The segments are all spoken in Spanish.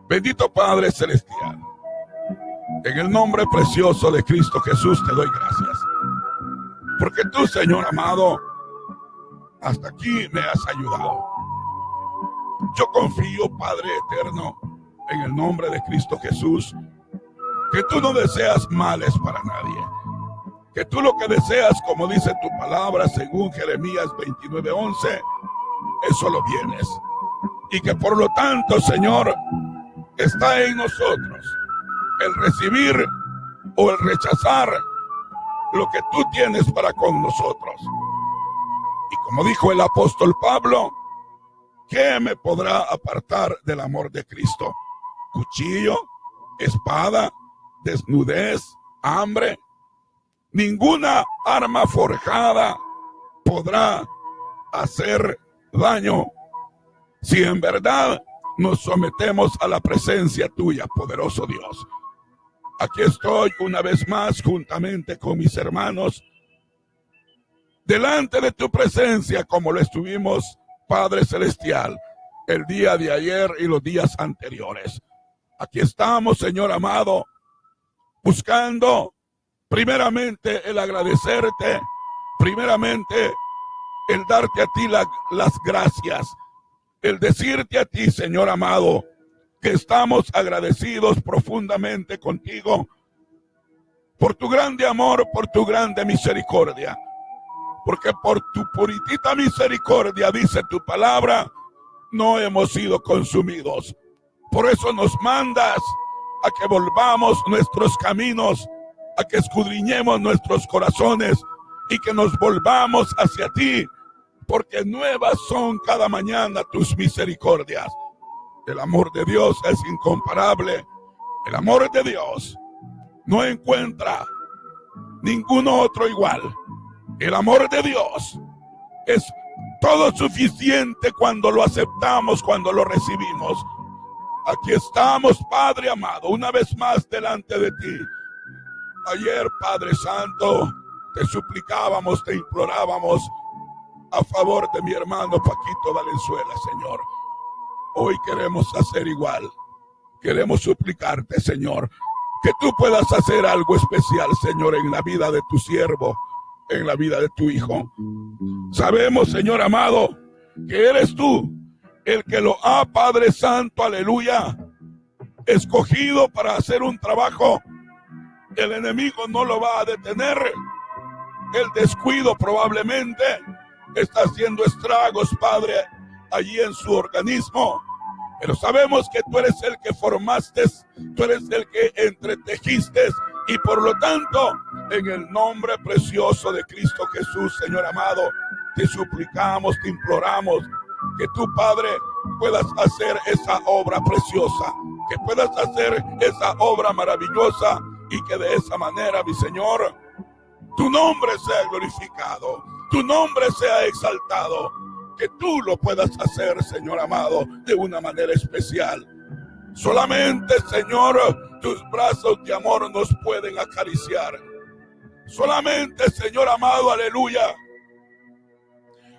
Bendito Padre Celestial, en el nombre precioso de Cristo Jesús te doy gracias. Porque tú, Señor amado, hasta aquí me has ayudado. Yo confío, Padre eterno, en el nombre de Cristo Jesús, que tú no deseas males para nadie. Que tú lo que deseas, como dice tu palabra, según Jeremías 29:11, eso lo vienes. Y que por lo tanto, Señor, está en nosotros el recibir o el rechazar lo que tú tienes para con nosotros. Y como dijo el apóstol Pablo, ¿qué me podrá apartar del amor de Cristo? ¿Cuchillo? ¿Espada? ¿Desnudez? ¿Hambre? Ninguna arma forjada podrá hacer daño si en verdad nos sometemos a la presencia tuya, poderoso Dios. Aquí estoy una vez más juntamente con mis hermanos delante de tu presencia, como lo estuvimos, Padre Celestial, el día de ayer y los días anteriores. Aquí estamos, Señor amado, buscando primeramente el agradecerte, primeramente el darte a ti las gracias, el decirte a ti, Señor amado, que estamos agradecidos profundamente contigo por tu grande amor, por tu grande misericordia. Porque por tu puritita misericordia, dice tu palabra, no hemos sido consumidos. Por eso nos mandas a que volvamos nuestros caminos, a que escudriñemos nuestros corazones y que nos volvamos hacia ti, porque nuevas son cada mañana tus misericordias. El amor de Dios es incomparable. El amor de Dios no encuentra ninguno otro igual. El amor de Dios es todo suficiente cuando lo aceptamos, cuando lo recibimos. Aquí estamos, Padre amado, una vez más delante de ti. Ayer, Padre Santo, te suplicábamos, te implorábamos a favor de mi hermano Paquito Valenzuela, Señor. Hoy queremos hacer igual. Queremos suplicarte, Señor, que tú puedas hacer algo especial, Señor, en la vida de tu siervo, en la vida de tu hijo. Sabemos, Señor amado, que eres tú el que lo ha, Padre Santo, aleluya, escogido para hacer un trabajo. El enemigo no lo va a detener. El descuido probablemente está haciendo estragos, Padre, allí en su organismo. Pero sabemos que tú eres el que formaste, tú eres el que entretejiste, y por lo tanto, en el nombre precioso de Cristo Jesús, Señor amado, te suplicamos, te imploramos que tú, Padre, puedas hacer esa obra preciosa, que puedas hacer esa obra maravillosa, y que de esa manera, mi Señor, tu nombre sea glorificado, tu nombre sea exaltado, que tú lo puedas hacer, Señor amado, de una manera especial. Solamente, Señor, tus brazos de amor nos pueden acariciar. Solamente, Señor amado, aleluya,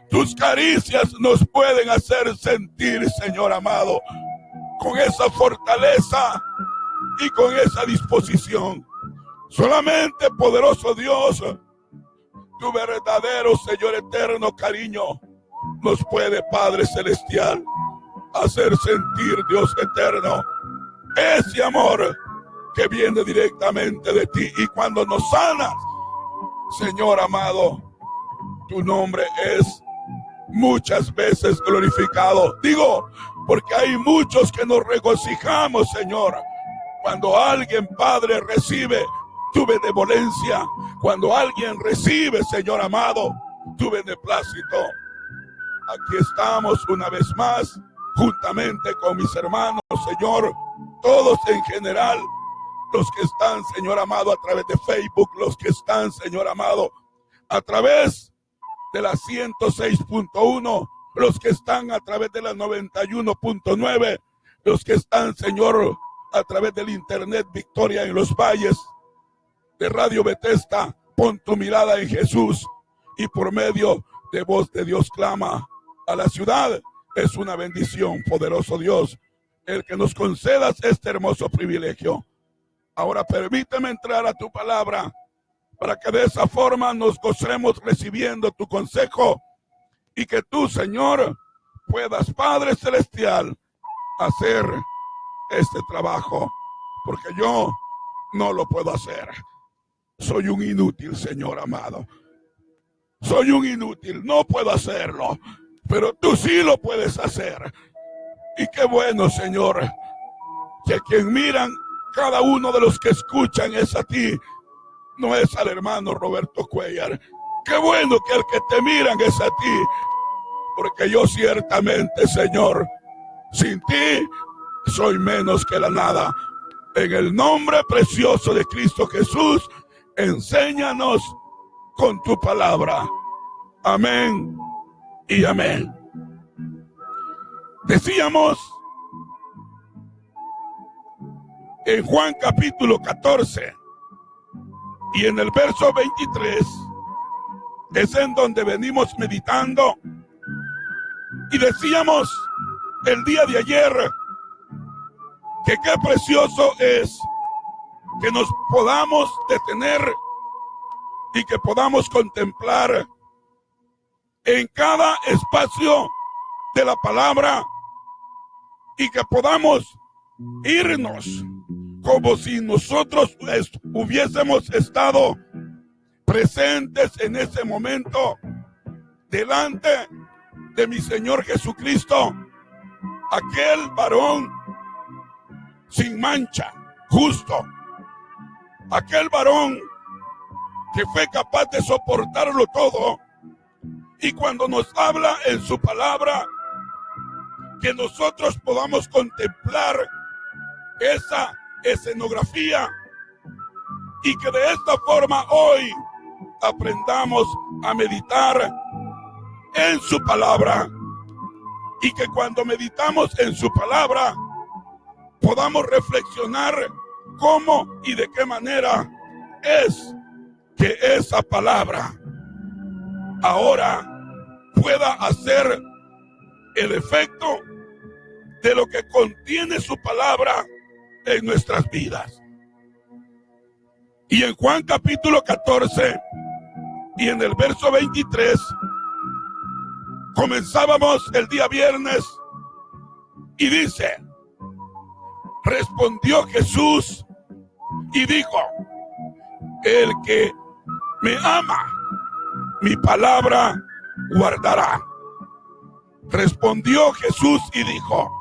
tus caricias nos pueden hacer sentir, Señor amado, con esa fortaleza y con esa disposición. Solamente, poderoso Dios, tu verdadero, Señor eterno cariño nos puede, Padre Celestial, hacer sentir, Dios eterno, ese amor que viene directamente de ti. Y cuando nos sanas, Señor amado, tu nombre es muchas veces glorificado. Digo, porque hay muchos que nos regocijamos, Señor, cuando alguien, Padre, recibe tu benevolencia, cuando alguien recibe, Señor amado, tu beneplácito. Aquí estamos una vez más, juntamente con mis hermanos, Señor, todos en general, los que están, Señor amado, a través de Facebook, los que están, Señor amado, a través de la 106.1, los que están a través de la 91.9, los que están, Señor, a través del internet Victoria en los Valles, de Radio Bethesda, pon tu mirada en Jesús, y por medio de Voz de Dios Clama a la Ciudad. Es una bendición, poderoso Dios, el que nos concedas este hermoso privilegio. Ahora permíteme entrar a tu palabra para que de esa forma nos gocemos recibiendo tu consejo y que tú, Señor, puedas, Padre Celestial, hacer este trabajo, porque yo no lo puedo hacer. Soy un inútil, Señor amado. Soy un inútil, no puedo hacerlo, pero tú sí lo puedes hacer. Y qué bueno, Señor, que a quien miran cada uno de los que escuchan es a ti, no es al hermano Roberto Cuellar. Qué bueno que el que te miran es a ti, porque yo ciertamente, Señor, sin ti soy menos que la nada. En el nombre precioso de Cristo Jesús, enséñanos con tu palabra. Amén y amén. Decíamos en Juan capítulo 14 y en el verso 23 es en donde venimos meditando, y decíamos el día de ayer que qué precioso es que nos podamos detener y que podamos contemplar en cada espacio de la palabra y que podamos irnos como si nosotros hubiésemos estado presentes en ese momento delante de mi Señor Jesucristo, aquel varón sin mancha, justo, aquel varón que fue capaz de soportarlo todo. Y cuando nos habla en su palabra, que nosotros podamos contemplar esa escenografía y que de esta forma hoy aprendamos a meditar en su palabra, y que cuando meditamos en su palabra podamos reflexionar cómo y de qué manera es que esa palabra ahora pueda hacer el efecto de lo que contiene su palabra en nuestras vidas. Y en Juan capítulo 14 y en el verso 23 comenzábamos el día viernes y dice: respondió Jesús y dijo: el que me ama, mi palabra guardará. Respondió Jesús y dijo: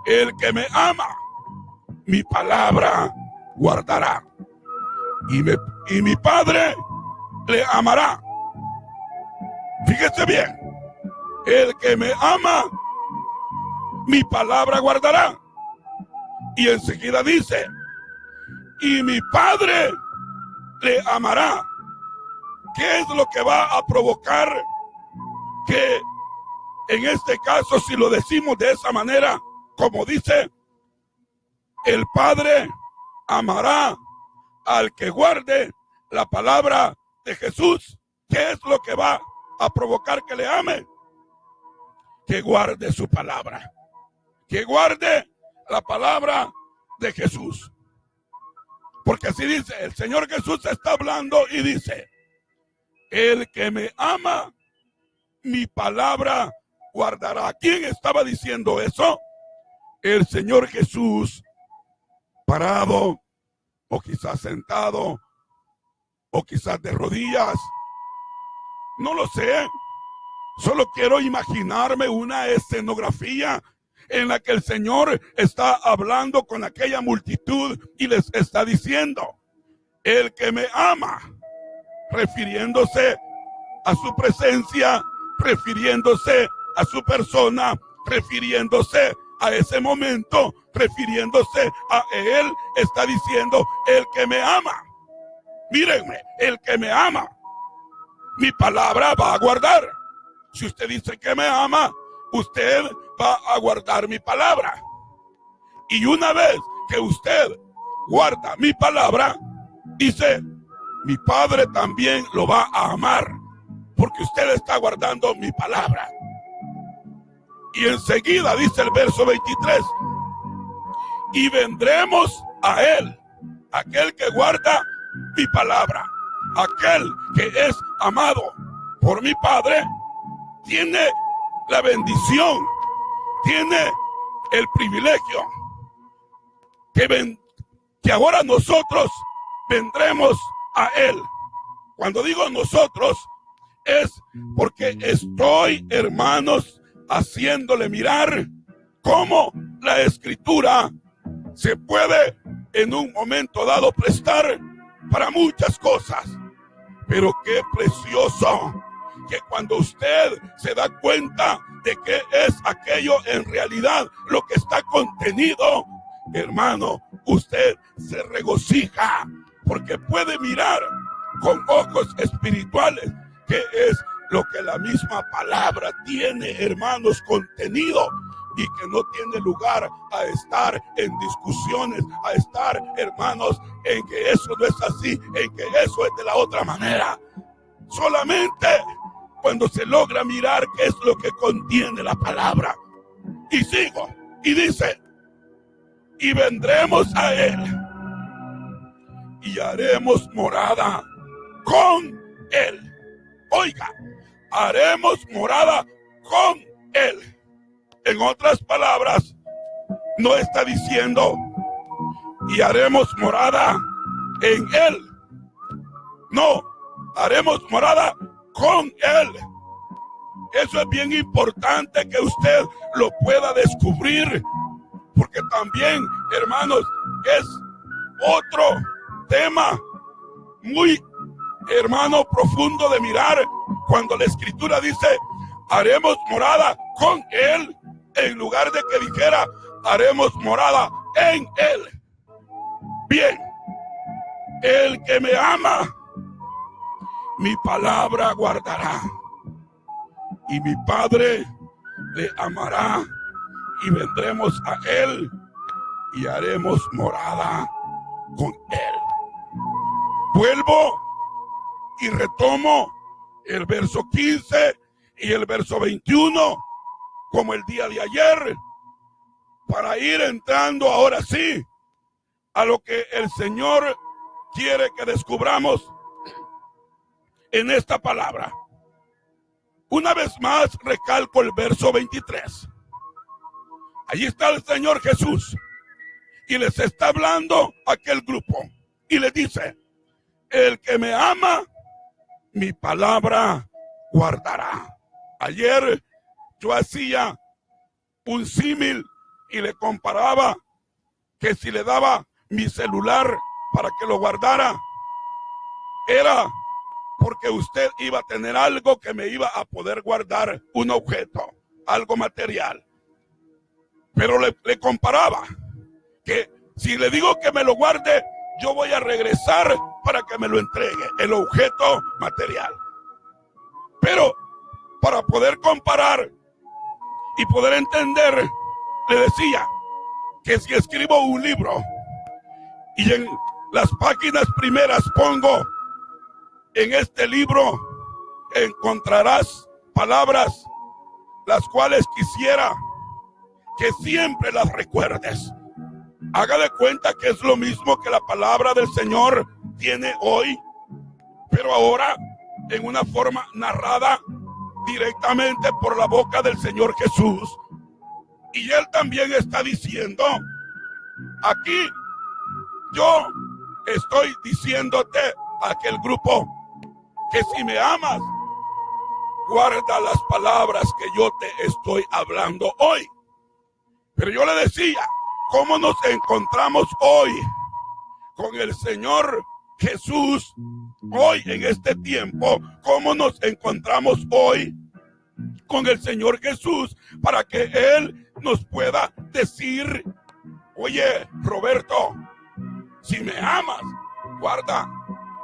el que me ama, mi palabra guardará. Y mi Padre le amará. Fíjese bien, el que me ama, mi palabra guardará. Y enseguida dice: y mi Padre le amará. ¿Qué es lo que va a provocar que en este caso, si lo decimos de esa manera, como dice, el Padre amará al que guarde la palabra de Jesús? ¿Qué es lo que va a provocar que le ame? Que guarde su palabra, que guarde la palabra de Jesús. Porque así dice, el Señor Jesús está hablando y dice: el que me ama, mi palabra guardará. ¿Quién estaba diciendo eso? El Señor Jesús, parado, o quizás sentado, o quizás de rodillas. No lo sé. Solo quiero imaginarme una escenografía en la que el Señor está hablando con aquella multitud y les está diciendo: el que me ama, refiriéndose a su presencia, refiriéndose a su persona, refiriéndose a ese momento, refiriéndose a Él, está diciendo: el que me ama, mírenme, el que me ama, mi palabra va a guardar. Si usted dice que me ama, usted va a guardar mi palabra. Y una vez que usted guarda mi palabra, dice, mi Padre también lo va a amar, porque usted está guardando mi palabra. Y enseguida dice el verso 23, y vendremos a Él. Aquel que guarda mi palabra, aquel que es amado por mi Padre, tiene la bendición, tiene el privilegio que ahora nosotros vendremos a Él. Cuando digo nosotros, es porque estoy, hermanos, haciéndole mirar cómo la Escritura se puede en un momento dado prestar para muchas cosas. Pero qué precioso que cuando usted se da cuenta de que es aquello en realidad lo que está contenido, hermano, usted se regocija porque puede mirar con ojos espirituales que es lo que la misma palabra tiene, hermanos, contenido, y que no tiene lugar a estar en discusiones, a estar, hermanos, en que eso no es así, en que eso es de la otra manera. Solamente cuando se logra mirar qué es lo que contiene la palabra. Y sigo, y dice, y vendremos a Él y haremos morada con Él. Oiga, haremos morada con Él. En otras palabras, no está diciendo y haremos morada en Él. No, haremos morada con Él. Eso es bien importante que usted lo pueda descubrir, porque también, hermanos, es otro tema muy, hermano, profundo de mirar cuando la Escritura dice haremos morada con Él, en lugar de que dijera haremos morada en Él. Bien, el que me ama, mi palabra guardará, y mi Padre le amará, y vendremos a Él y haremos morada con Él. Vuelvo y retomo el verso 15 y el verso 21 como el día de ayer, para ir entrando ahora sí a lo que el Señor quiere que descubramos en esta palabra. Una vez más recalco el verso 23. Allí está el Señor Jesús y les está hablando a aquel grupo y les dice: el que me ama, mi palabra guardará. Ayer yo hacía un símil y le comparaba que si le daba mi celular para que lo guardara, era porque usted iba a tener algo que me iba a poder guardar, un objeto, algo material. Pero le comparaba que si le digo que me lo guarde, yo voy a regresar para que me lo entregue, el objeto material. Pero para poder comparar y poder entender, le decía que si escribo un libro y en las páginas primeras pongo: en este libro encontrarás palabras las cuales quisiera que siempre las recuerdes. Haga de cuenta que es lo mismo que la palabra del Señor tiene hoy, pero ahora en una forma narrada directamente por la boca del Señor Jesús. Y Él también está diciendo: aquí yo estoy diciéndote a aquel grupo que si me amas, guarda las palabras que yo te estoy hablando hoy. Pero yo le decía, ¿cómo nos encontramos hoy con el Señor Jesús? Hoy en este tiempo, ¿cómo nos encontramos hoy con el Señor Jesús para que Él nos pueda decir: oye, Roberto, si me amas, guarda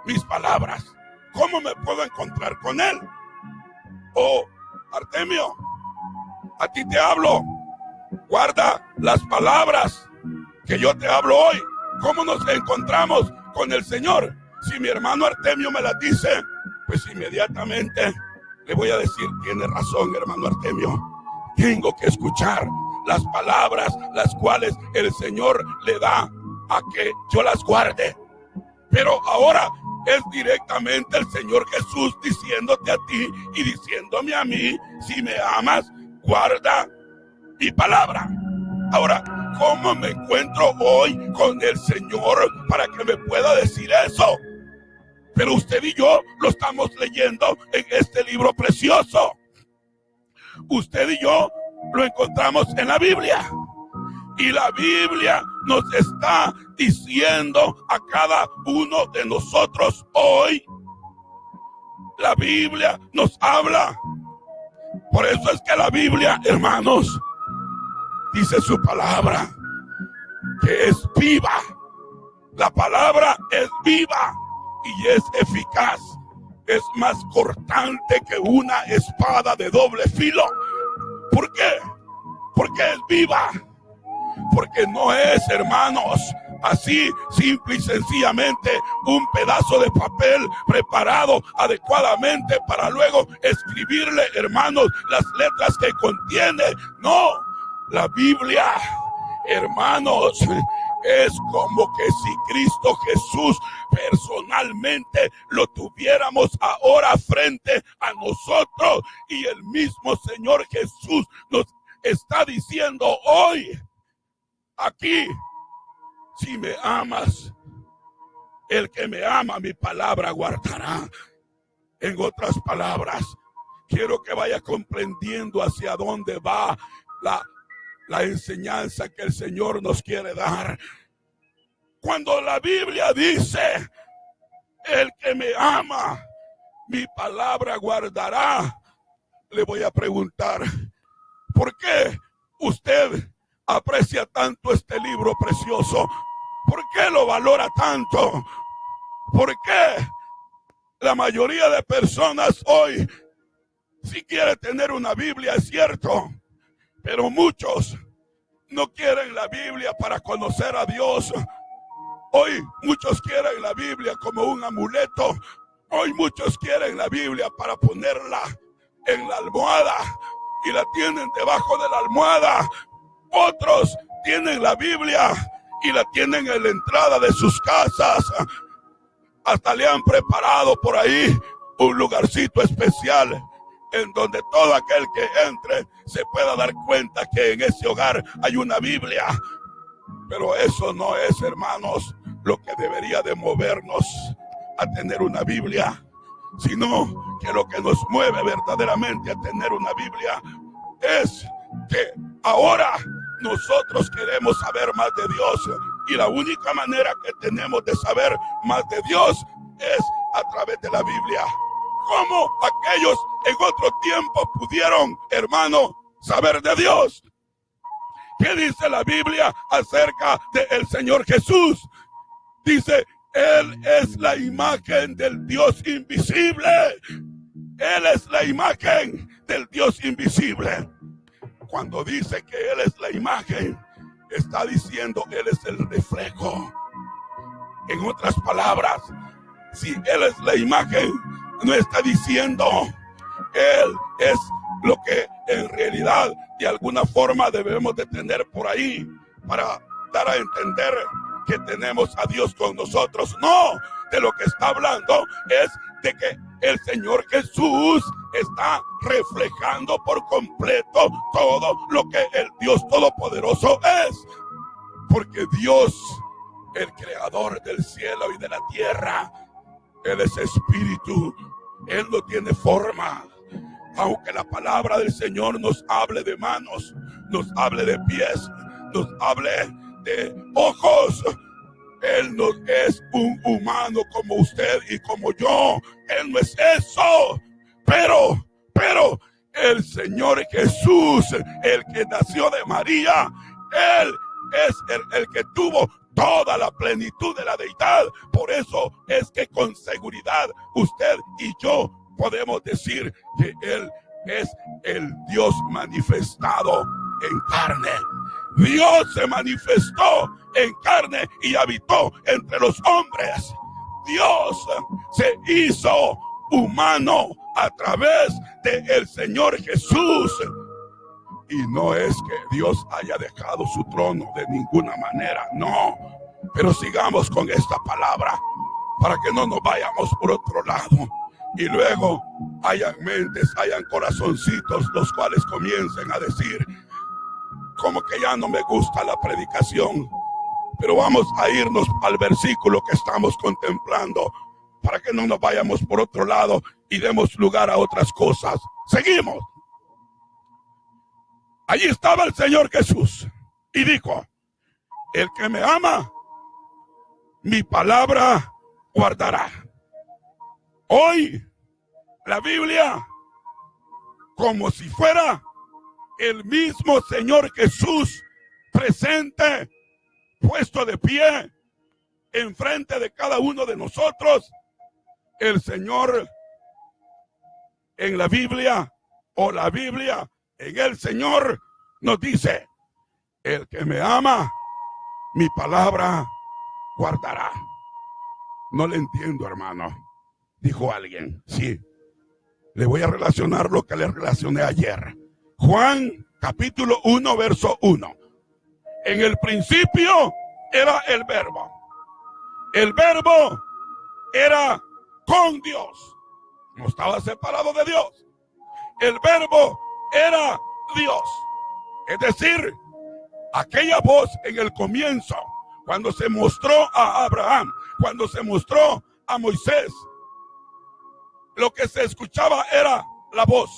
mis palabras? ¿Cómo me puedo encontrar con Él? Oh, Artemio, a ti te hablo, guarda las palabras que yo te hablo hoy. ¿Cómo nos encontramos con el Señor? Si mi hermano Artemio me las dice, pues inmediatamente le voy a decir: tiene razón, hermano Artemio, tengo que escuchar las palabras las cuales el Señor le da a que yo las guarde. Pero ahora es directamente el Señor Jesús diciéndote a ti y diciéndome a mí: si me amas, guarda mi palabra. Ahora, ¿cómo me encuentro hoy con el Señor para que me pueda decir eso? Pero usted y yo lo estamos leyendo en este libro precioso. Usted y yo lo encontramos en la Biblia. Y la Biblia nos está diciendo a cada uno de nosotros hoy. La Biblia nos habla. Por eso es que la Biblia, hermanos, dice su palabra, que es viva. La palabra es viva y es eficaz. Es más cortante que una espada de doble filo. ¿Por qué? Porque es viva. Porque no es, hermanos, así simple y sencillamente un pedazo de papel preparado adecuadamente para luego escribirle, hermanos, las letras que contiene. No, la Biblia, hermanos, es como que si Cristo Jesús personalmente lo tuviéramos ahora frente a nosotros, y el mismo Señor Jesús nos está diciendo hoy aquí: si me amas, el que me ama mi palabra guardará. En otras palabras, quiero que vaya comprendiendo hacia dónde va la enseñanza que el Señor nos quiere dar. Cuando la Biblia dice: el que me ama mi palabra guardará, le voy a preguntar: ¿por qué usted aprecia tanto este libro precioso? ¿Por qué lo valora tanto? ¿Por qué la mayoría de personas hoy sí quiere tener una Biblia? Es cierto, pero muchos no quieren la Biblia para conocer a Dios. Hoy muchos quieren la Biblia como un amuleto. Hoy muchos quieren la Biblia para ponerla en la almohada y la tienen debajo de la almohada. Otros tienen la Biblia y la tienen en la entrada de sus casas. Hasta le han preparado por ahí un lugarcito especial en donde todo aquel que entre se pueda dar cuenta que en ese hogar hay una Biblia. Pero eso no es, hermanos, lo que debería de movernos a tener una Biblia, sino que lo que nos mueve verdaderamente a tener una Biblia es que ahora nosotros queremos saber más de Dios, y la única manera que tenemos de saber más de Dios es a través de la Biblia. ¿Cómo aquellos en otro tiempo pudieron, hermano, saber de Dios? ¿Qué dice la Biblia acerca del Señor Jesús? Dice: Él es la imagen del Dios invisible. Él es la imagen del Dios invisible. Cuando dice que Él es la imagen, está diciendo Él es el reflejo. En otras palabras, si Él es la imagen, no está diciendo Él es lo que en realidad de alguna forma debemos de tener por ahí para dar a entender que tenemos a Dios con nosotros. No, de lo que está hablando es de que el Señor Jesús está reflejando por completo todo lo que el Dios Todopoderoso es. Porque Dios, el creador del cielo y de la tierra, Él es espíritu. Él no tiene forma. Aunque la palabra del Señor nos hable de manos, nos hable de pies, nos hable de ojos, Él no es un humano como usted y como yo. Él no es eso. Pero el Señor Jesús, el que nació de María, Él es el que tuvo toda la plenitud de la deidad. Por eso es que con seguridad usted y yo podemos decir que Él es el Dios manifestado en carne. Dios se manifestó en carne y habitó entre los hombres. Dios se hizo humano a través del Señor Jesús. Y no es que Dios haya dejado su trono de ninguna manera, no. Pero sigamos con esta palabra para que no nos vayamos por otro lado. Y luego hayan mentes, hayan corazoncitos los cuales comiencen a decir, como que ya no me gusta la predicación. Pero vamos a irnos al versículo que estamos contemplando para que no nos vayamos por otro lado y demos lugar a otras cosas. Seguimos. Allí estaba el Señor Jesús y dijo, el que me ama, mi palabra guardará. Hoy la Biblia, como si fuera el mismo Señor Jesús presente, puesto de pie enfrente de cada uno de nosotros, el Señor en la Biblia, o la Biblia en el Señor nos dice, el que me ama, mi palabra guardará. No le entiendo, hermano, dijo alguien. Sí, le voy a relacionar lo que le relacioné ayer. Juan capítulo 1 verso 1. En el principio era el verbo. El verbo era con Dios. No estaba separado de Dios. El verbo era Dios. Es decir, aquella voz en el comienzo, cuando se mostró a Abraham, cuando se mostró a Moisés, lo que se escuchaba era la voz.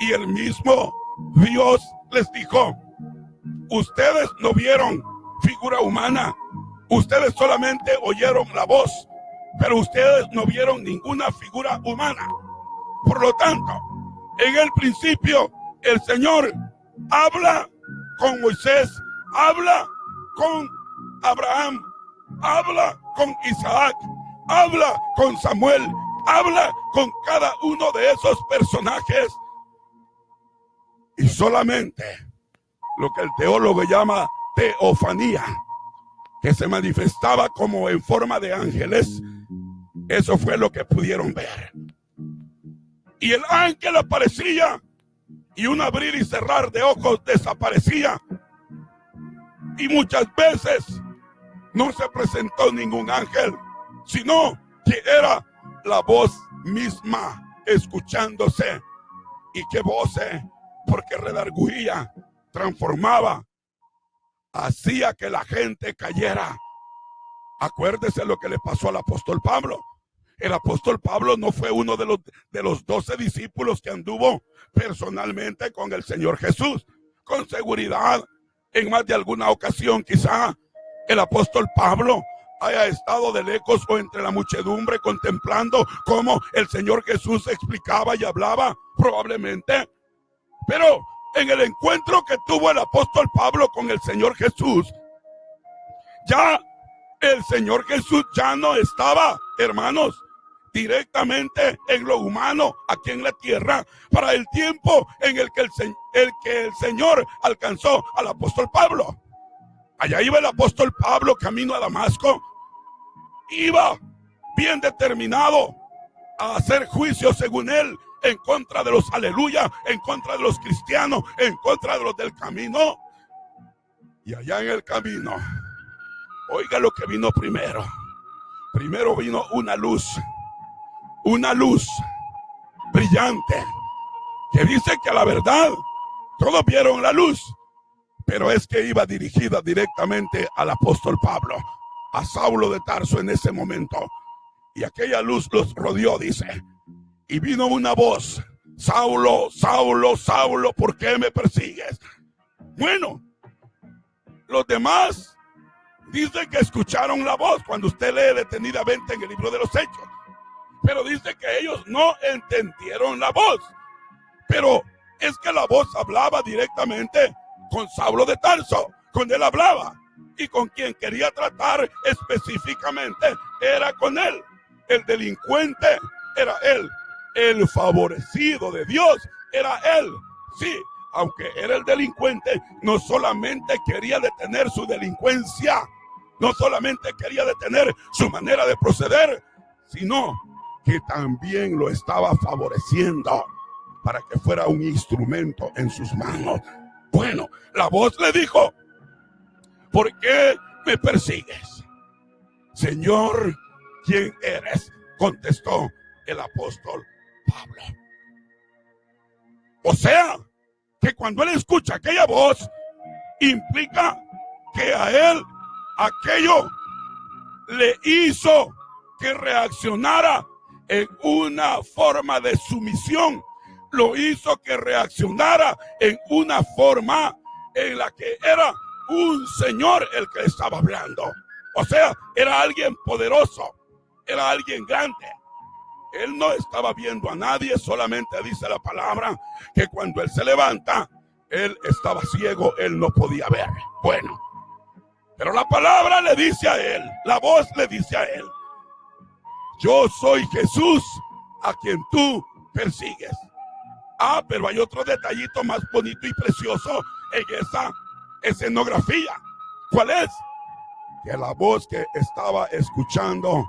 Y el mismo Dios les dijo, ustedes no vieron figura humana, ustedes solamente oyeron la voz, pero ustedes no vieron ninguna figura humana. Por lo tanto, en el principio, el Señor habla con Moisés, habla con Abraham, habla con Isaac, habla con Samuel, habla con cada uno de esos personajes. Y solamente lo que el teólogo llama teofanía, que se manifestaba como en forma de ángeles, eso fue lo que pudieron ver. Y el ángel aparecía y un abrir y cerrar de ojos desaparecía. Y muchas veces no se presentó ningún ángel, sino que era la voz misma escuchándose. Y qué voz, porque redarguía, transformaba, hacía que la gente cayera. Acuérdese lo que le pasó al apóstol Pablo. El apóstol Pablo no fue uno de los 12 discípulos que anduvo personalmente con el Señor Jesús. Con seguridad, en más de alguna ocasión quizá el apóstol Pablo haya estado de lejos o entre la muchedumbre contemplando cómo el Señor Jesús explicaba y hablaba, probablemente. Pero en el encuentro que tuvo el apóstol Pablo con el Señor Jesús, ya el Señor Jesús ya no estaba, hermanos, directamente en lo humano aquí en la tierra para el tiempo en el que el Señor alcanzó al apóstol Pablo. Allá iba el apóstol Pablo camino a Damasco, iba bien determinado a hacer juicio según él en contra de los aleluya, en contra de los cristianos, en contra de los del camino. Y allá en el camino, oiga lo que vino primero. Primero vino una luz brillante, que dice que a la verdad todos vieron la luz, pero es que iba dirigida directamente al apóstol Pablo, a Saulo de Tarso en ese momento. Y aquella luz los rodeó, dice, y vino una voz: Saulo, Saulo, Saulo, ¿por qué me persigues? Bueno, los demás dicen que escucharon la voz cuando usted lee detenidamente en el libro de los Hechos, pero dice que ellos no entendieron la voz. Pero es que la voz hablaba directamente con Saulo de Tarso, con él hablaba, y con quien quería tratar específicamente era con él. El delincuente era él, el favorecido de Dios era él. Sí, aunque era el delincuente, no solamente quería detener su delincuencia, no solamente quería detener su manera de proceder, sino que también lo estaba favoreciendo. para que fuera un instrumento en sus manos. Bueno, la voz le dijo: ¿por qué me persigues? Señor, ¿quién eres? Contestó el apóstol Pablo. O sea, que cuando él escucha aquella voz, implica que a él aquello le hizo que reaccionara en una forma de sumisión. Lo hizo que reaccionara en una forma en la que era un señor el que estaba hablando. O sea, era alguien poderoso, era alguien grande. Él no estaba viendo a nadie, solamente dice la palabra que cuando él se levanta, él estaba ciego, él no podía ver. Bueno, pero la palabra le dice a él, la voz le dice a él: yo soy Jesús a quien tú persigues. Ah, pero hay otro detallito más bonito y precioso en esa escenografía. ¿Cuál es? Que la voz que estaba escuchando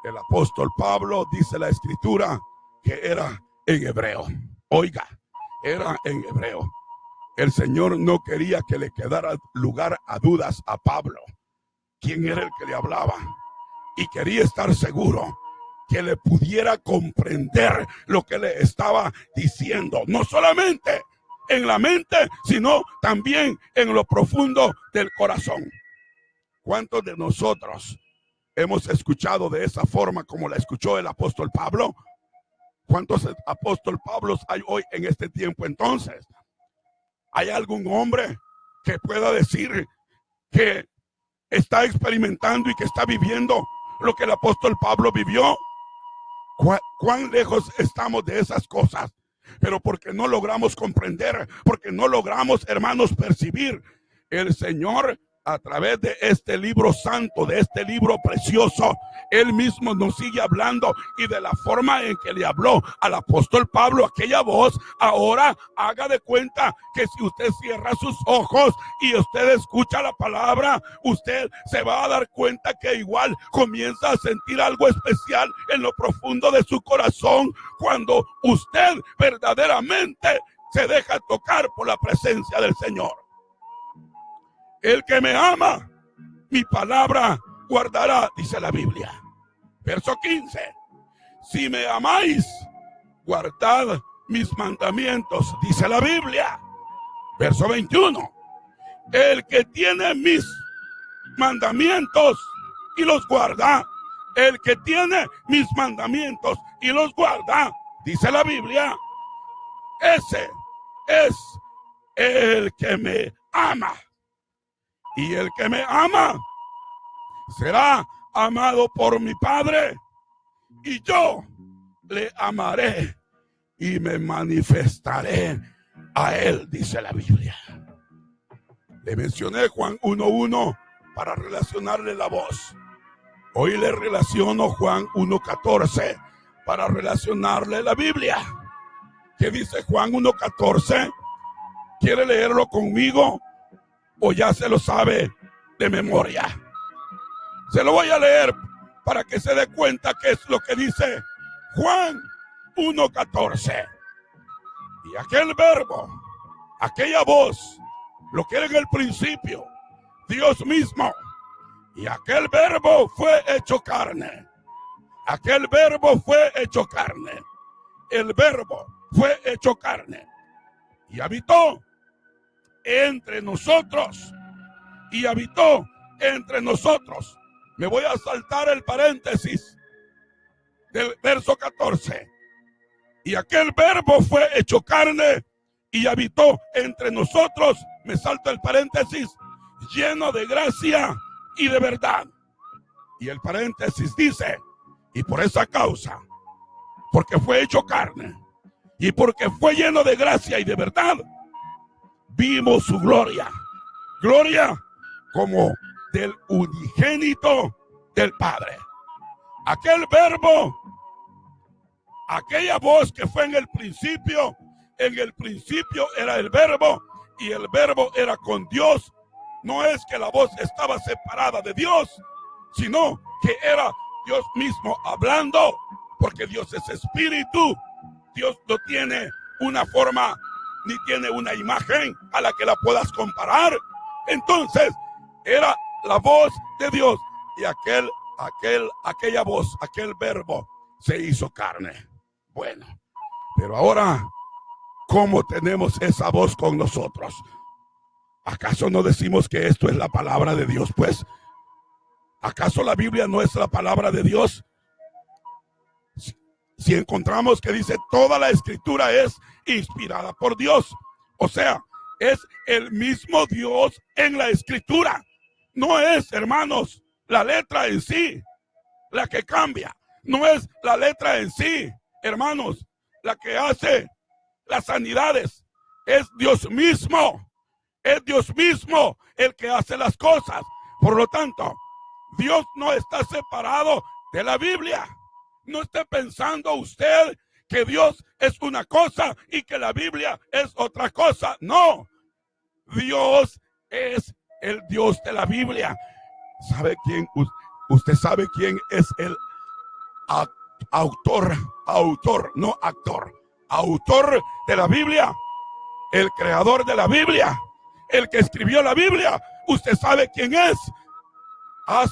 el apóstol Pablo, dice la escritura, que era en hebreo. Oiga, era en hebreo. El Señor no quería que le quedara lugar a dudas a Pablo. ¿Quién era el que le hablaba? Y quería estar seguro que le pudiera comprender lo que le estaba diciendo. No solamente en la mente, sino también en lo profundo del corazón. ¿Cuántos de nosotros hemos escuchado de esa forma como la escuchó el apóstol Pablo? ¿Cuántos apóstol Pablos hay hoy en este tiempo entonces? ¿Hay algún hombre que pueda decir que está experimentando y que está viviendo lo que el apóstol Pablo vivió? ¿Cuán lejos estamos de esas cosas? Pero porque no logramos comprender, porque no logramos, hermanos, percibir, el Señor a través de este libro santo, de este libro precioso, Él mismo nos sigue hablando, y de la forma en que le habló al apóstol Pablo aquella voz, ahora haga de cuenta que si usted cierra sus ojos y usted escucha la palabra, usted se va a dar cuenta que igual comienza a sentir algo especial en lo profundo de su corazón cuando usted verdaderamente se deja tocar por la presencia del Señor. El que me ama, mi palabra guardará, dice la Biblia. Verso 15. Si me amáis, guardad mis mandamientos, dice la Biblia. Verso 21. El que tiene mis mandamientos y los guarda, el que tiene mis mandamientos y los guarda, dice la Biblia, ese es el que me ama. Y el que me ama será amado por mi Padre, y yo le amaré y me manifestaré a él, dice la Biblia. Le mencioné Juan 1:1 para relacionarle la voz. Hoy le relaciono Juan 1:14 para relacionarle la Biblia. ¿Qué dice Juan 1:14? ¿Quiere leerlo conmigo o ya se lo sabe de memoria? Se lo voy a leer para que se dé cuenta qué es lo que dice Juan 1:14. Y aquel verbo, aquella voz, lo que era en el principio, Dios mismo. Y aquel verbo fue hecho carne. Aquel verbo fue hecho carne. El verbo fue hecho carne. Y habitó entre nosotros. Y habitó entre nosotros. Me voy a saltar el paréntesis del verso 14. Y aquel verbo fue hecho carne y habitó entre nosotros. Me salto el paréntesis, lleno de gracia y de verdad. Y el paréntesis dice, y por esa causa, porque fue hecho carne y porque fue lleno de gracia y de verdad, vimos su gloria. Gloria como del unigénito del Padre. Aquel verbo, aquella voz que fue en el principio era el verbo, y el verbo era con Dios. No es que la voz estaba separada de Dios, sino que era Dios mismo hablando, porque Dios es espíritu. Dios no tiene una forma ni tiene una imagen a la que la puedas comparar. Entonces era la voz de Dios, y aquella voz, aquel verbo se hizo carne. Bueno, pero ahora, ¿cómo tenemos esa voz con nosotros? ¿Acaso no decimos que esto es la palabra de Dios? Pues, ¿acaso la Biblia no es la palabra de Dios? Si encontramos que dice toda la escritura es inspirada por Dios, o sea, es el mismo Dios en la escritura. No es, hermanos, la letra en sí la que cambia. No es la letra en sí, hermanos, la que hace las sanidades. Es Dios mismo. Es Dios mismo el que hace las cosas. Por lo tanto, Dios no está separado de la Biblia. No esté pensando usted que Dios es una cosa y que la Biblia es otra cosa. No, Dios es el Dios de la Biblia. ¿Sabe quién? Usted sabe quién es el autor de la Biblia, el creador de la Biblia, el que escribió la Biblia. ¿Usted sabe quién es?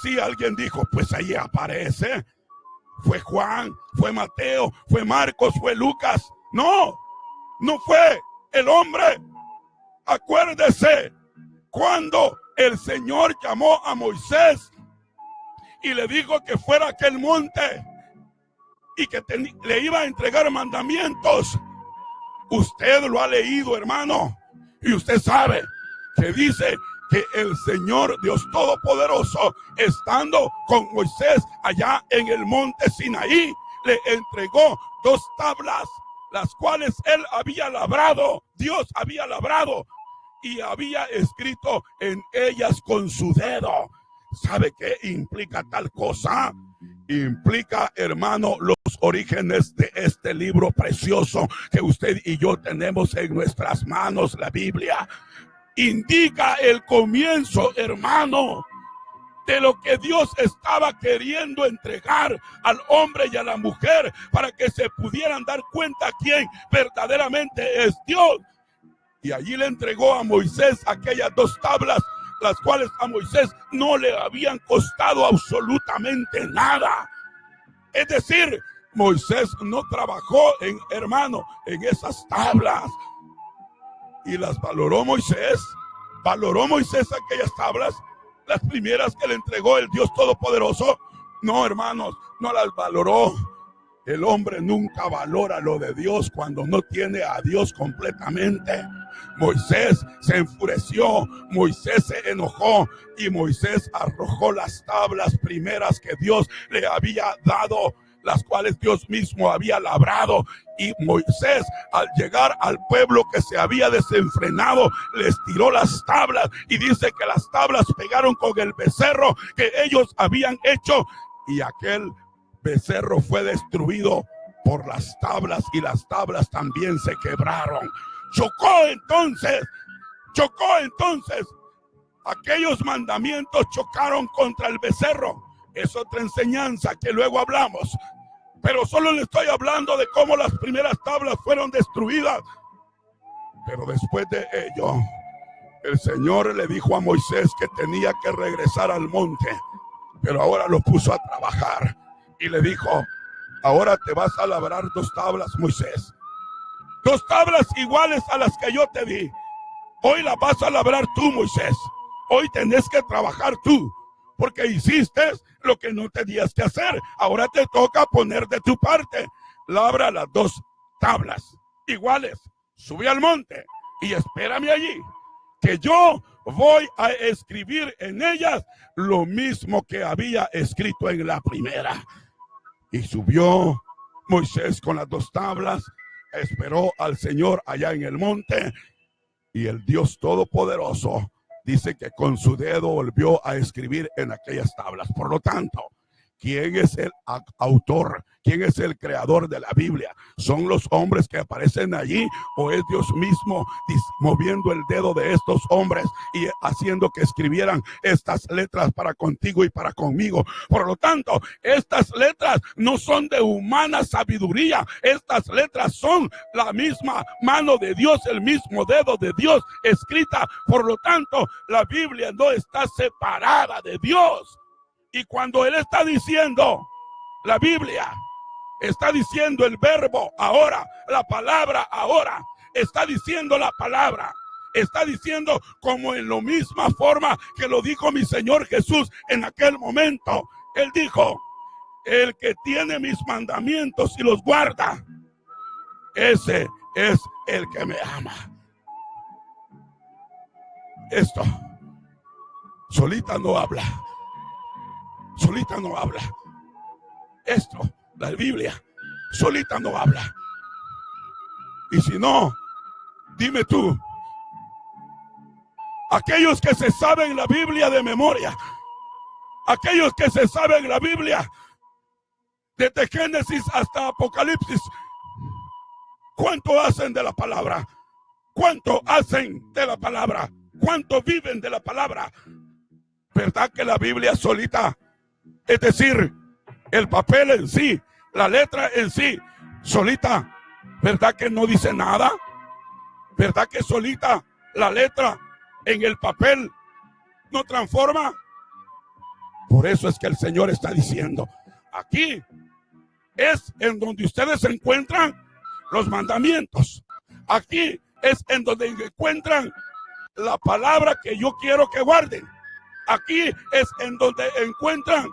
Sí, alguien dijo, pues ahí aparece. Fue Juan, fue Mateo, fue Marcos, fue Lucas. No, no fue el hombre. Acuérdese cuando el Señor llamó a Moisés y le dijo que fuera a aquel monte y que le iba a entregar mandamientos. Usted lo ha leído, hermano, y usted sabe que dice que el Señor Dios Todopoderoso, estando con Moisés allá en el monte Sinaí, le entregó 2 tablas, las cuales él había labrado, Dios había labrado, y había escrito en ellas con su dedo. ¿Sabe qué implica tal cosa? Implica, hermano, los orígenes de este libro precioso que usted y yo tenemos en nuestras manos, la Biblia. Indica el comienzo, hermano, de lo que Dios estaba queriendo entregar al hombre y a la mujer para que se pudieran dar cuenta quién verdaderamente es Dios. Y allí le entregó a Moisés aquellas 2 tablas, las cuales a Moisés no le habían costado absolutamente nada. Es decir, Moisés no trabajó en esas tablas. Y las valoró Moisés aquellas tablas, las primeras que le entregó el Dios Todopoderoso. No, hermanos, no las valoró. El hombre nunca valora lo de Dios cuando no tiene a Dios completamente. Moisés se enfureció, Moisés se enojó y Moisés arrojó las tablas primeras que Dios le había dado, las cuales Dios mismo había labrado. Y Moisés, al llegar al pueblo que se había desenfrenado, les tiró las tablas, y dice que las tablas pegaron con el becerro que ellos habían hecho, y aquel becerro fue destruido por las tablas, y las tablas también se quebraron. Chocó entonces aquellos mandamientos, chocaron contra el becerro. Es otra enseñanza que luego hablamos, pero solo le estoy hablando de cómo las primeras tablas fueron destruidas. Pero después de ello, el Señor le dijo a Moisés que tenía que regresar al monte, pero ahora lo puso a trabajar y le dijo: ahora te vas a labrar 2 tablas, Moisés, 2 tablas iguales a las que yo te di. Hoy las vas a labrar tú, Moisés. Hoy tenés que trabajar tú, porque hiciste lo que no tenías que hacer. Ahora te toca poner de tu parte. Labra las 2 tablas iguales. Sube al monte y espérame allí, que yo voy a escribir en ellas lo mismo que había escrito en la primera. Y subió Moisés con las 2 tablas, esperó al Señor allá en el monte, y el Dios Todopoderoso dice que con su dedo volvió a escribir en aquellas tablas. Por lo tanto, ¿Quién es el autor? ¿Quién es el creador de la Biblia? ¿Son los hombres que aparecen allí o es Dios mismo moviendo el dedo de estos hombres y haciendo que escribieran estas letras para contigo y para conmigo? Por lo tanto, estas letras no son de humana sabiduría. Estas letras son la misma mano de Dios, el mismo dedo de Dios escrita. Por lo tanto, la Biblia no está separada de Dios. Y cuando Él está diciendo, la Biblia está diciendo el verbo ahora, la palabra ahora, está diciendo la palabra, está diciendo como en la misma forma que lo dijo mi Señor Jesús en aquel momento. Él dijo, el que tiene mis mandamientos y los guarda, ese es el que me ama. Esto solita no habla. Solita no habla. Esto, la Biblia, solita no habla. Y si no, dime tú, aquellos que se saben la Biblia de memoria, aquellos que se saben la Biblia desde Génesis hasta Apocalipsis, ¿cuánto hacen de la palabra? ¿Cuánto hacen de la palabra? ¿Cuánto viven de la palabra? ¿Verdad que la Biblia solita, es decir, el papel en sí, la letra en sí, solita, ¿verdad que no dice nada? ¿Verdad que solita la letra en el papel no transforma? Por eso es que el Señor está diciendo, aquí es en donde ustedes encuentran los mandamientos. Aquí es en donde encuentran la palabra que yo quiero que guarden. Aquí es en donde encuentran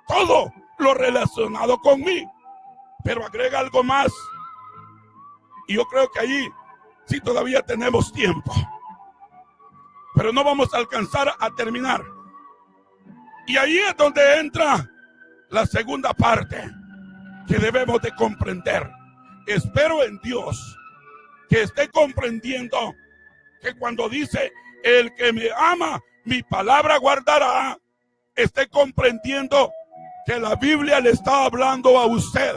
todo lo relacionado con mí. Pero agrega algo más. Y yo creo que allí sí todavía tenemos tiempo. Pero no vamos a alcanzar a terminar. Y ahí es donde entra la segunda parte que debemos de comprender. Espero en Dios que esté comprendiendo que cuando dice el que me ama, mi palabra guardará, esté comprendiendo que la Biblia le está hablando a usted.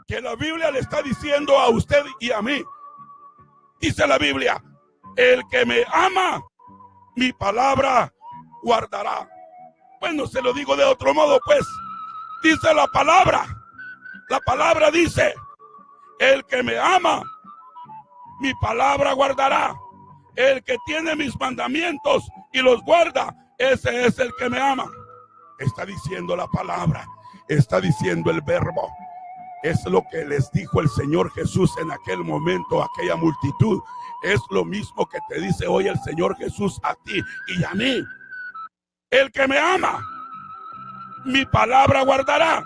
Que la Biblia le está diciendo a usted y a mí. Dice la Biblia, el que me ama, mi palabra guardará. Bueno, se lo digo de otro modo, pues. Dice la palabra dice, el que me ama, mi palabra guardará. El que tiene mis mandamientos y los guarda, ese es el que me ama. Está diciendo la palabra, está diciendo el verbo. Es lo que les dijo el Señor Jesús en aquel momento a aquella multitud. Es lo mismo que te dice hoy el Señor Jesús a ti y a mí. El que me ama, mi palabra guardará.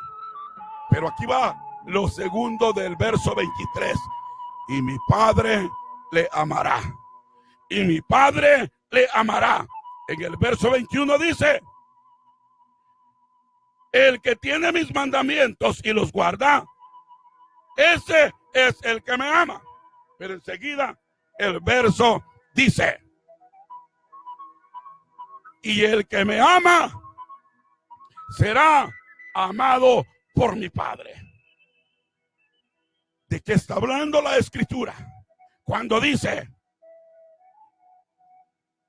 Pero aquí va lo segundo del verso 23. Y mi Padre le amará. Y mi Padre le amará. En el verso 21 dice, el que tiene mis mandamientos y los guarda, ese es el que me ama. Pero enseguida el verso dice, y el que me ama será amado por mi Padre. ¿De qué está hablando la Escritura? Cuando dice,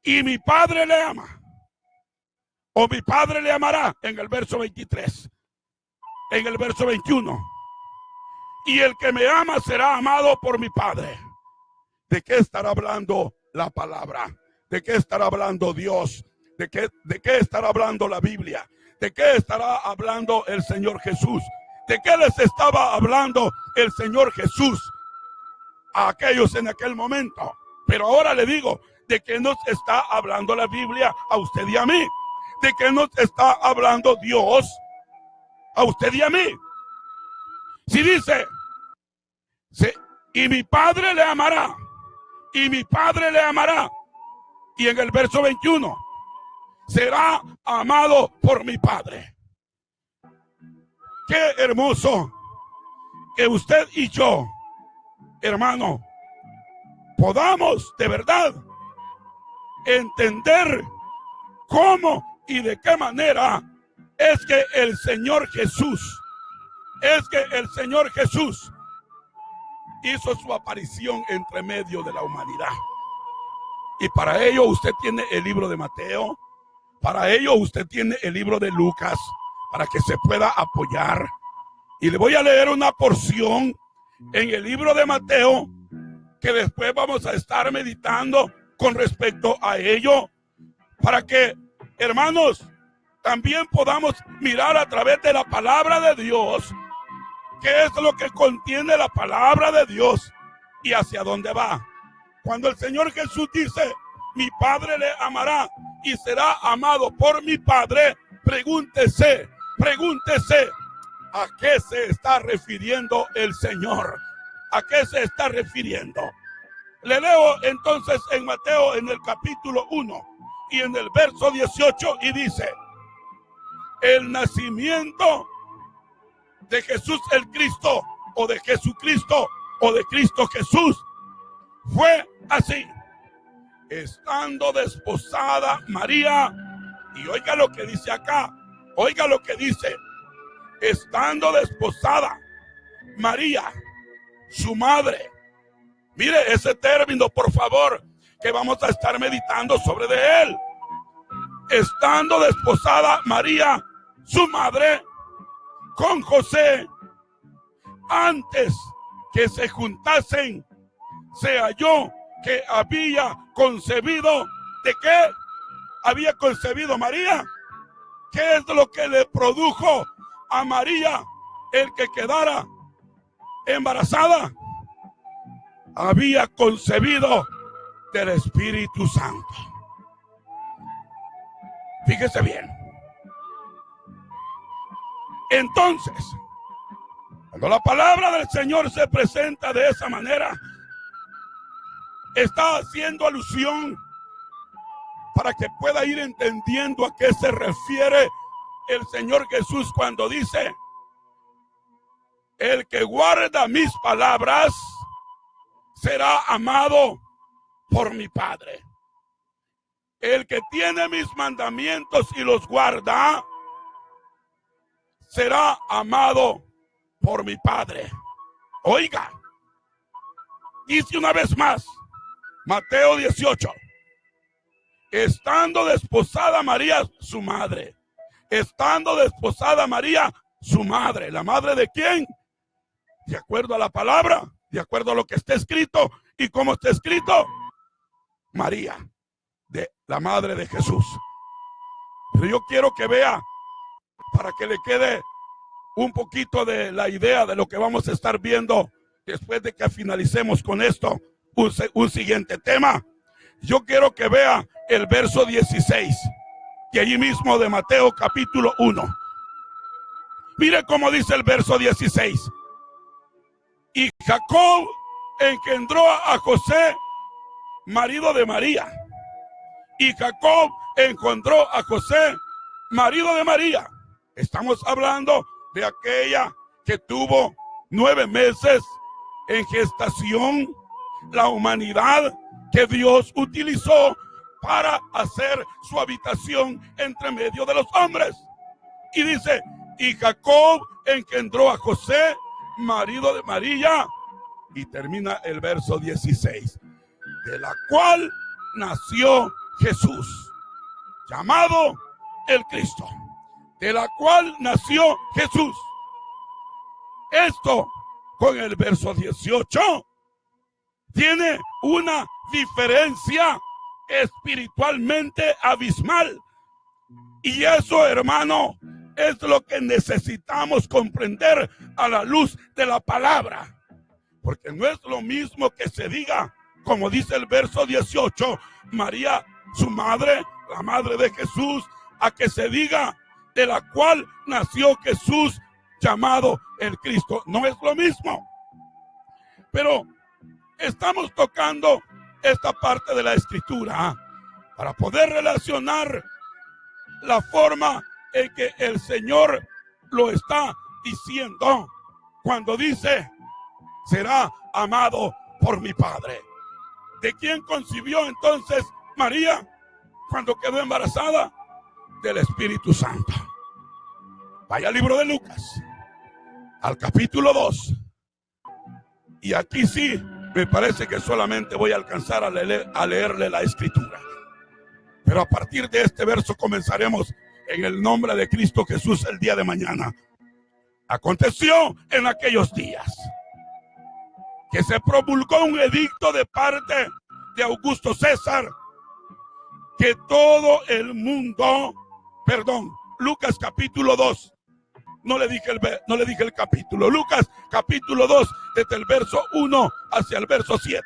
y mi Padre le ama, o mi Padre le amará, en el verso 23, en el verso 21, y el que me ama será amado por mi Padre. ¿De qué estará hablando la palabra? ¿De qué estará hablando Dios? ¿De qué estará hablando la Biblia? ¿De qué estará hablando el Señor Jesús? ¿De qué les estaba hablando el Señor Jesús a aquellos en aquel momento? Pero ahora le digo, ¿de qué nos está hablando la Biblia a usted y a mí? ¿De qué nos está hablando Dios a usted y a mí? Si dice, y mi Padre le amará, y mi Padre le amará, y en el verso 21, será amado por mi Padre. Qué hermoso que usted y yo, hermano, podamos de verdad entender cómo y de qué manera es que el Señor Jesús, hizo su aparición entre medio de la humanidad. Y para ello usted tiene el libro de Mateo, para ello usted tiene el libro de Lucas, para que se pueda apoyar. Y le voy a leer una porción en el libro de Mateo, que después vamos a estar meditando con respecto a ello, para que, hermanos, también podamos mirar a través de la palabra de Dios qué es lo que contiene la palabra de Dios y hacia dónde va. Cuando el Señor Jesús dice, mi Padre le amará y será amado por mi Padre, pregúntese, ¿a qué se está refiriendo el Señor? ¿A qué se está refiriendo? Le leo entonces en Mateo, en el capítulo 1 y en el verso 18, y dice, el nacimiento de Jesús el Cristo, o de Jesucristo, o de Cristo Jesús, fue así. Estando desposada María, y oiga lo que dice acá, oiga lo que dice, estando desposada María, su madre. Mire ese término, por favor, que vamos a estar meditando sobre de él. Estando desposada María, su madre, con José, antes que se juntasen, se halló que había concebido. ¿De qué había concebido María? ¿Qué es lo que le produjo a María el que quedara embarazada? Había concebido del Espíritu Santo. Fíjese bien. Entonces, cuando la palabra del Señor se presenta de esa manera, está haciendo alusión para que pueda ir entendiendo a qué se refiere el Señor Jesús cuando dice, el que guarda mis palabras será amado por mi Padre. El que tiene mis mandamientos y los guarda será amado por mi Padre. Oiga, dice una vez más, Mateo 18, estando desposada María, su madre. Estando desposada María, su madre. ¿La madre de quién? De acuerdo a la palabra, de acuerdo a lo que está escrito. ¿Y cómo está escrito? María, de la madre de Jesús. Pero yo quiero que vea, para que le quede un poquito de la idea de lo que vamos a estar viendo después de que finalicemos con esto, un siguiente tema. Yo quiero que vea el verso 16, de allí mismo de Mateo capítulo 1. Mire cómo dice el verso 16. Y Jacob engendró a José, marido de María. Y Jacob engendró a José, marido de María. Estamos hablando de aquella que tuvo 9 meses en gestación, la humanidad que Dios utilizó para hacer su habitación entre medio de los hombres. Y dice, y Jacob engendró a José, marido de María, y termina el verso 16, de la cual nació Jesús, llamado el Cristo, de la cual nació Jesús. Esto con el verso 18 tiene una diferencia espiritualmente abismal. Y eso, hermano, es lo que necesitamos comprender a la luz de la palabra. Porque no es lo mismo que se diga, como dice el verso 18, María, su madre, la madre de Jesús, a que se diga de la cual nació Jesús, llamado el Cristo. No es lo mismo. Pero estamos tocando esta parte de la escritura para poder relacionar la forma en que el Señor lo está diciendo cuando dice, será amado por mi Padre. ¿De quién concibió entonces María cuando quedó embarazada? Del Espíritu Santo. Vaya al libro de Lucas, al capítulo 2. Y aquí sí, me parece que solamente voy a alcanzar a leerle la escritura. Pero a partir de este verso comenzaremos en el nombre de Cristo Jesús el día de mañana. Aconteció en aquellos días que se promulgó un edicto de parte de Augusto César, que todo el mundo, Lucas capítulo 2, no le dije el capítulo, Lucas capítulo 2, desde el verso 1 hacia el verso 7.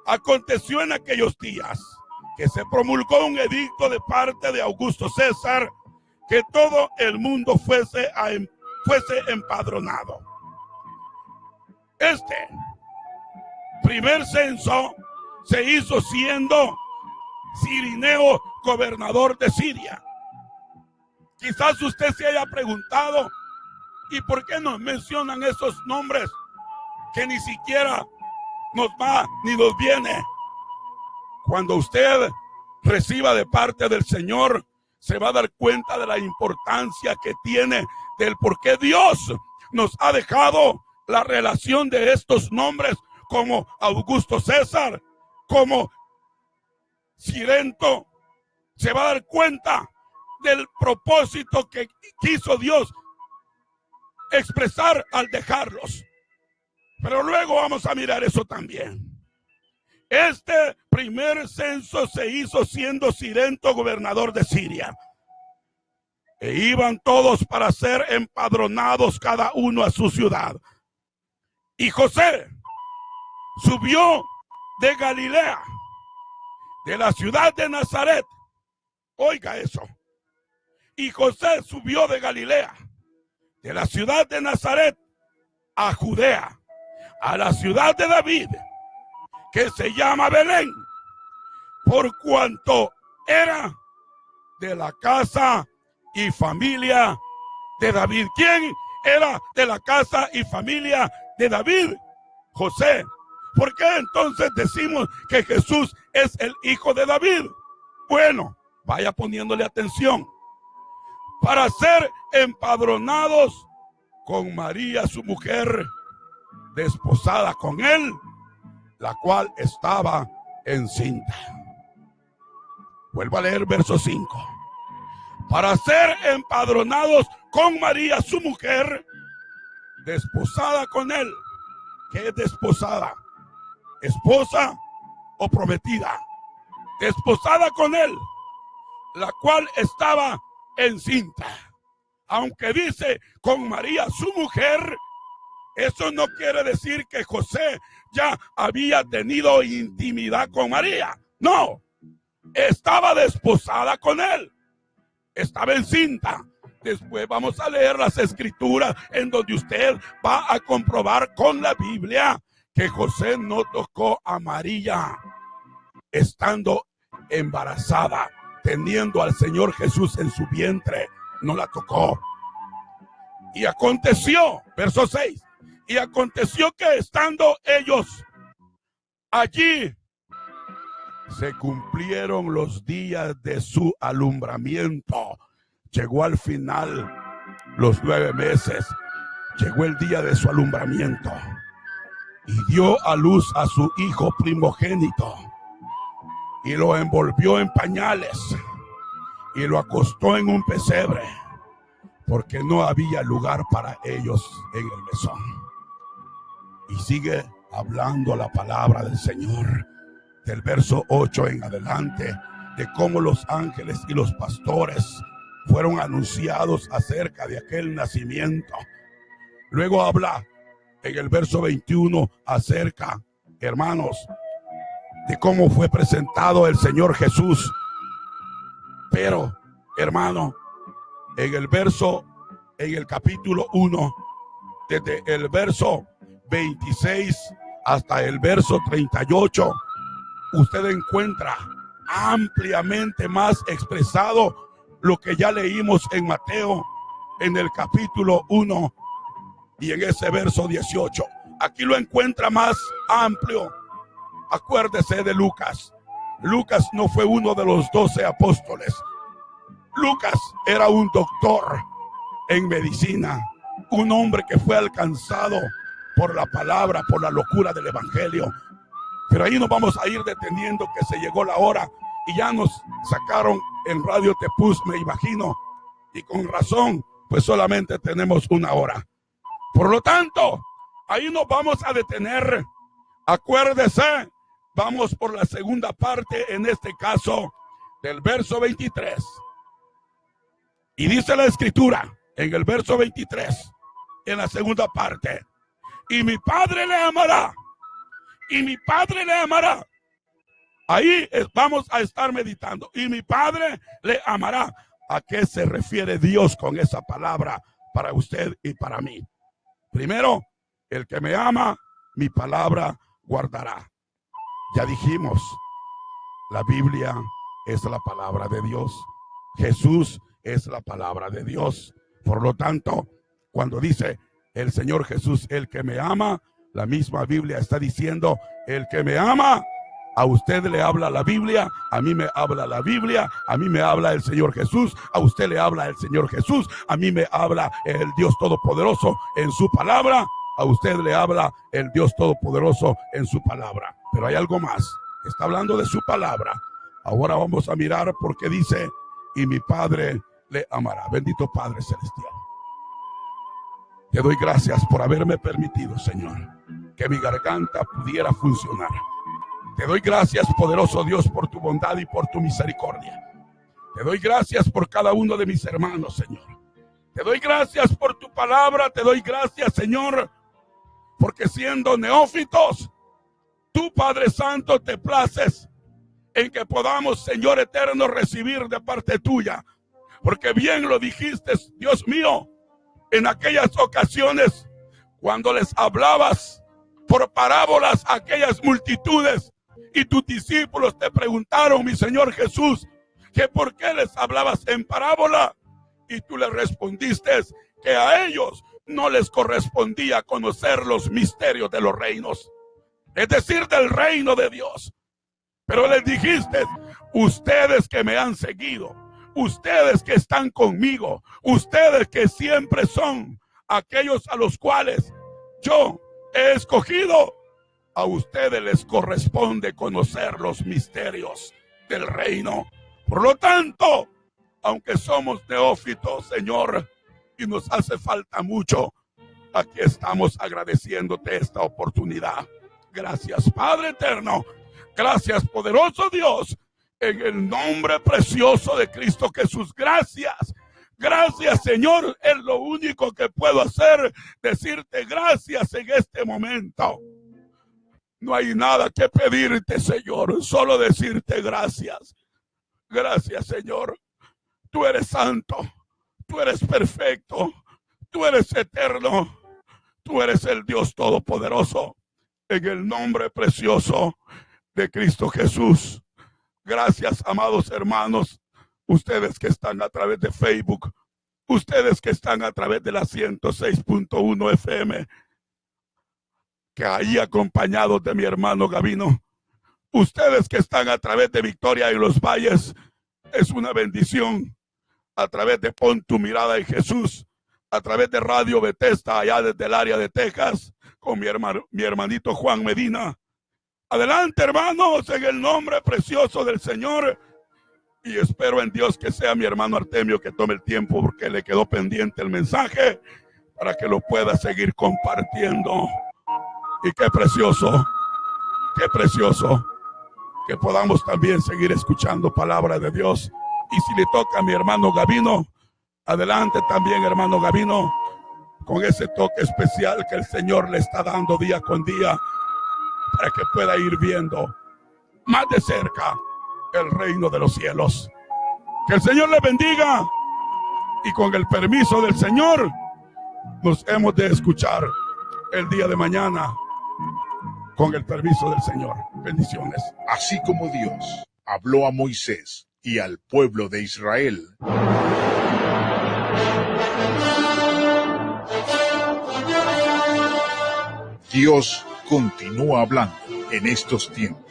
Aconteció en aquellos días que se promulgó un edicto de parte de Augusto César, que todo el mundo fuese empadronado. Este primer censo se hizo siendo Cirineo gobernador de Siria. Quizás usted se haya preguntado, ¿y por qué nos mencionan esos nombres que ni siquiera nos va ni nos viene? Cuando usted reciba de parte del Señor, se va a dar cuenta de la importancia que tiene, del por qué Dios nos ha dejado la relación de estos nombres, como Augusto César, como Cirento. Se va a dar cuenta del propósito que quiso Dios expresar al dejarlos. Pero luego vamos a mirar eso también. Este primer censo se hizo siendo Cirento gobernador de Siria. E iban todos para ser empadronados, cada uno a su ciudad. Y José subió de Galilea, de la ciudad de Nazaret. Oiga eso. Y José subió de Galilea, de la ciudad de Nazaret, a Judea, a la ciudad de David, que se llama Belén, por cuanto era de la casa y familia de David. ¿Quién era de la casa y familia de David? José. ¿Por qué entonces decimos que Jesús es el hijo de David? Bueno, vaya poniéndole atención. Para ser empadronados con María, su mujer, desposada con él, la cual estaba encinta. Vuelvo a leer verso 5. Para ser empadronados con María, su mujer, desposada con él. ¿Qué es desposada? ¿Esposa o prometida? Desposada con él, la cual estaba encinta. Aunque dice con María, su mujer, eso no quiere decir que José ya había tenido intimidad con María. No, estaba desposada con él, estaba encinta. Después vamos a leer las escrituras en donde usted va a comprobar con la Biblia que José no tocó a María estando embarazada, teniendo al Señor Jesús en su vientre. No la tocó. Y aconteció, verso 6, y aconteció que estando ellos allí, se cumplieron los días de su alumbramiento. Llegó al final los 9 meses. Llegó el día de su alumbramiento. Y dio a luz a su hijo primogénito. Y lo envolvió en pañales. Y lo acostó en un pesebre. Porque no había lugar para ellos en el mesón. Y sigue hablando la palabra del Señor. Del verso 8 en adelante. De cómo los ángeles y los pastores fueron anunciados acerca de aquel nacimiento. Luego habla en el verso 21 acerca, hermanos, de cómo fue presentado el Señor Jesús. Pero, hermano, en el capítulo 1, desde el verso 26 hasta el verso 38, usted encuentra ampliamente más expresado lo que ya leímos en Mateo, en el capítulo 1 y en ese verso 18. Aquí lo encuentra más amplio. Acuérdese de Lucas. Lucas no fue uno de los 12 apóstoles. Lucas era un doctor. en medicina, un hombre que fue alcanzado por la palabra, por la locura del evangelio. Pero ahí nos vamos a ir deteniendo, que se llegó la hora y ya nos sacaron en Radio Tepuz, me imagino, y con razón, pues solamente tenemos una hora. Por lo tanto, ahí nos vamos a detener. Acuérdese, vamos por la segunda parte, en este caso, del verso 23. Y dice la escritura, en el verso 23, en la segunda parte, y mi Padre le amará, y mi Padre le amará. Ahí vamos a estar meditando, y mi Padre le amará. ¿A qué se refiere Dios con esa palabra para usted y para mí? Primero, el que me ama, mi palabra guardará. Ya dijimos, la Biblia es la palabra de Dios. Jesús es la palabra de Dios. Por lo tanto, cuando dice el Señor Jesús, el que me ama, la misma Biblia está diciendo, el que me ama, a usted le habla la Biblia, a mí me habla la Biblia, a mí me habla el Señor Jesús, a usted le habla el Señor Jesús, a mí me habla el Dios Todopoderoso en su palabra, a usted le habla el Dios Todopoderoso en su palabra. Pero hay algo más, está hablando de su palabra. Ahora vamos a mirar porque dice, y mi Padre le amará. Bendito Padre Celestial. Te doy gracias por haberme permitido, Señor, que mi garganta pudiera funcionar. Te doy gracias, poderoso Dios, por tu bondad y por tu misericordia. Te doy gracias por cada uno de mis hermanos, Señor. Te doy gracias por tu palabra. Te doy gracias, Señor, porque siendo neófitos, tú, Padre Santo, te places en que podamos, Señor eterno, recibir de parte tuya. Porque bien lo dijiste, Dios mío, en aquellas ocasiones cuando les hablabas por parábolas a aquellas multitudes y tus discípulos te preguntaron, mi Señor Jesús, que por qué les hablabas en parábola, y tú les respondiste que a ellos no les correspondía conocer los misterios de los reinos, es decir, del reino de Dios. Pero les dijiste, ustedes que me han seguido, ustedes que están conmigo, ustedes que siempre son aquellos a los cuales yo he escogido, a ustedes les corresponde conocer los misterios del reino. Por lo tanto, aunque somos neófitos, Señor, y nos hace falta mucho, aquí estamos agradeciéndote esta oportunidad. Gracias, Padre eterno. Gracias, poderoso Dios, en el nombre precioso de Cristo Jesús. Gracias. Gracias, Señor. Es lo único que puedo hacer, decirte gracias en este momento. No hay nada que pedirte, Señor, solo decirte gracias. Gracias, Señor. Tú eres santo, tú eres perfecto, tú eres eterno, tú eres el Dios todopoderoso. En el nombre precioso de Cristo Jesús. Gracias, amados hermanos, ustedes que están a través de Facebook, ustedes que están a través de la 106.1 FM, que ahí acompañados de mi hermano Gavino, ustedes que están a través de Victoria y los Valles, es una bendición, a través de Pon tu mirada en Jesús, a través de Radio Bethesda allá desde el área de Texas, con mi hermanito Juan Medina. Adelante, hermanos, en el nombre precioso del Señor. Y espero en Dios que sea mi hermano Artemio que tome el tiempo, porque le quedó pendiente el mensaje, para que lo pueda seguir compartiendo. Y qué precioso que podamos también seguir escuchando palabra de Dios. Y si le toca a mi hermano Gavino, adelante también, hermano Gavino, con ese toque especial que el Señor le está dando día con día, para que pueda ir viendo más de cerca el reino de los cielos. Que el Señor le bendiga, y con el permiso del Señor nos hemos de escuchar el día de mañana, con el permiso del Señor. Bendiciones. Así como Dios habló a Moisés y al pueblo de Israel, Dios continúa hablando en estos tiempos.